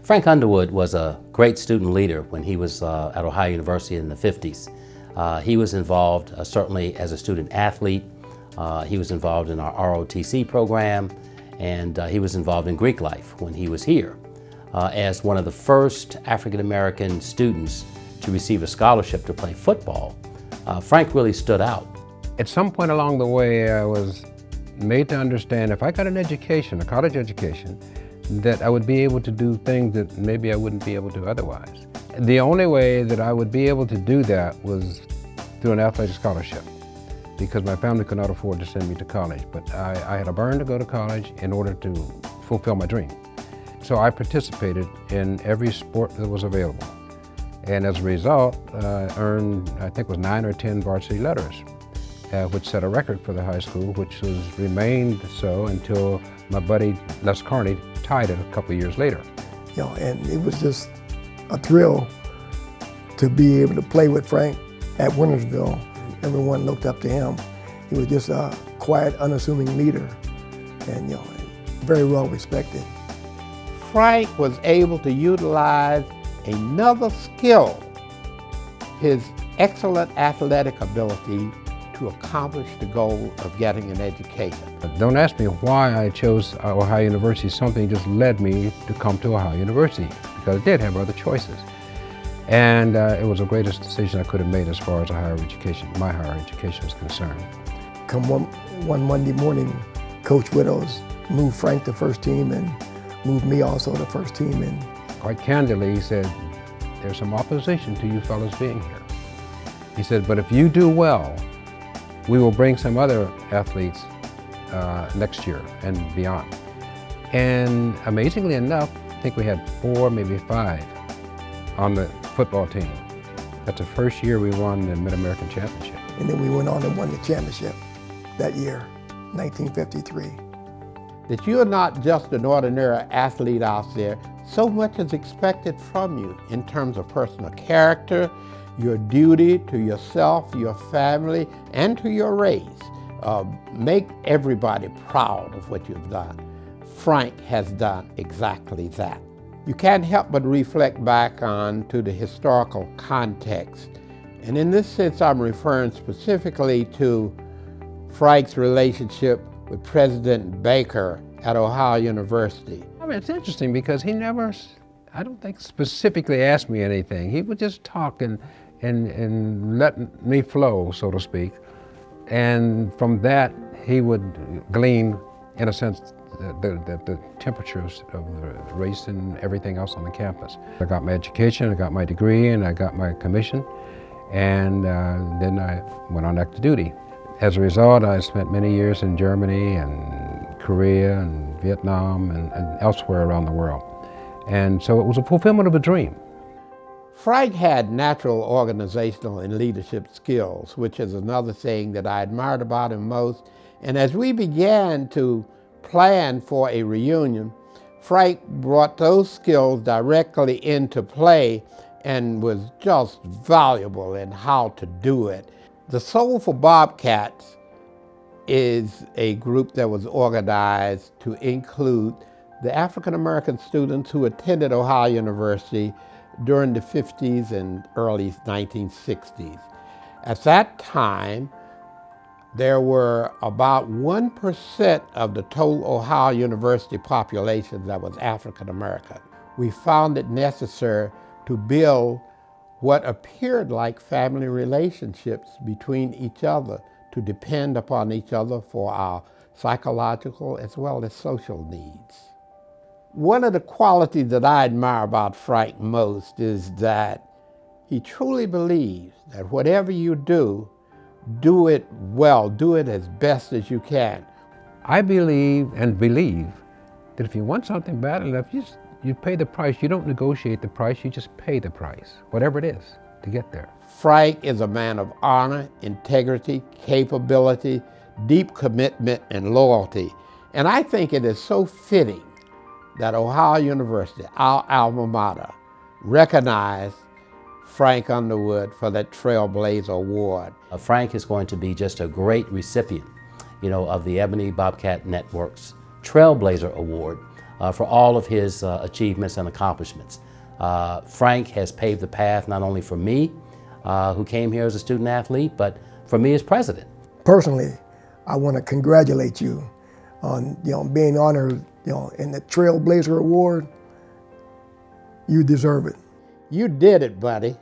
Frank Underwood was a great student leader when he was at Ohio University in the 50s. He was involved certainly as a student athlete. He was involved in our ROTC program, and he was involved in Greek life when he was here. As one of the first African-American students to receive a scholarship to play football, Frank really stood out. At some point along the way, I was made to understand if I got an education, a college education, that I would be able to do things that maybe I wouldn't be able to otherwise. The only way that I would be able to do that was through an athletic scholarship, because my family could not afford to send me to college. But I had a burn to go to college in order to fulfill my dream. So I participated in every sport that was available. And as a result, I earned, I think it was 9 or 10 varsity letters, which set a record for the high school, which remained so until my buddy Les Carney tied it a couple of years later. You know, and it was just a thrill to be able to play with Frank at Wintersville. Everyone looked up to him. He was just a quiet, unassuming leader, and very well respected. Frank was able to utilize another skill, his excellent athletic ability, to accomplish the goal of getting an education. Don't ask me why I chose Ohio University. Something just led me to come to Ohio University, because I did have other choices. And it was the greatest decision I could have made as far as my higher education is concerned. Come one Monday morning, Coach Widows moved Frank to first team and moved me also to first team. And quite candidly, he said, there's some opposition to you fellows being here. He said, but if you do well, we will bring some other athletes next year and beyond. And amazingly enough, I think we had 4, maybe 5 on the football team. That's the first year we won the Mid-American Championship. And then we went on and won the championship that year, 1953. That you're not just an ordinary athlete out there. So much is expected from you in terms of personal character, your duty to yourself, your family, and to your race. Make everybody proud of what you've done. Frank has done exactly that. You can't help but reflect back on to the historical context. And in this sense, I'm referring specifically to Frank's relationship with President Baker at Ohio University. I mean, it's interesting because he never, I don't think, specifically asked me anything. He would just talk and let me flow, so to speak. And from that, he would glean, in a sense, the temperatures of the race and everything else on the campus. I got my education, I got my degree, and I got my commission, and then I went on active duty. As a result, I spent many years in Germany and Korea and Vietnam and elsewhere around the world. And so it was a fulfillment of a dream. Frank had natural organizational and leadership skills, which is another thing that I admired about him most. And as we began to plan for a reunion, Frank brought those skills directly into play and was just valuable in how to do it. The Soulful Bobcats is a group that was organized to include the African-American students who attended Ohio University during the 50s and early 1960s. At that time, there were about 1% of the total Ohio University population that was African-American. We found it necessary to build what appeared like family relationships between each other, to depend upon each other for our psychological as well as social needs. One of the qualities that I admire about Frank most is that he truly believes that whatever you do it well, do it as best as you can. I believe that if you want something bad enough, you pay the price. You don't negotiate the price, you just pay the price, whatever it is, to get there. Frank is a man of honor, integrity, capability, deep commitment, and loyalty. And I think it is so fitting that Ohio University, our alma mater, recognized Frank Underwood for that Trailblazer Award. Frank is going to be just a great recipient, of the Ebony Bobcat Network's Trailblazer Award, for all of his achievements and accomplishments. Frank has paved the path not only for me, who came here as a student athlete, but for me as president. Personally, I want to congratulate you on being honored in the Trailblazer Award. You deserve it. You did it, buddy.